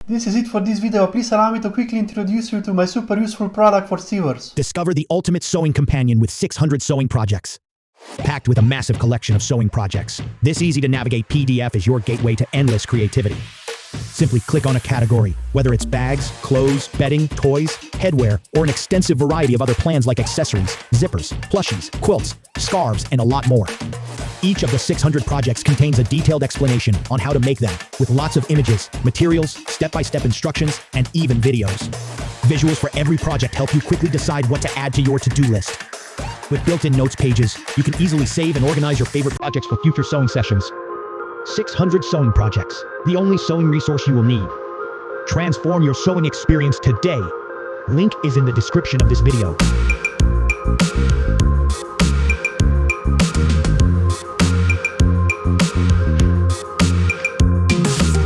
This is it for this video. Please allow me to quickly introduce you to my super useful product for sewers. Discover the ultimate sewing companion with 600 sewing projects. Packed with a massive collection of sewing projects, this easy-to-navigate PDF is your gateway to endless creativity. Simply click on a category, whether it's bags, clothes, bedding, toys, headwear, or an extensive variety of other plans like accessories, zippers, plushies, quilts, scarves, and a lot more. Each of the 600 projects contains a detailed explanation on how to make them, with lots of images, materials, step-by-step instructions, and even videos. Visuals for every project help you quickly decide what to add to your to-do list. With built-in notes pages, you can easily save and organize your favorite projects for future sewing sessions. 600 sewing projects, the only sewing resource you will need. Transform your sewing experience today. Link is in the description of this video.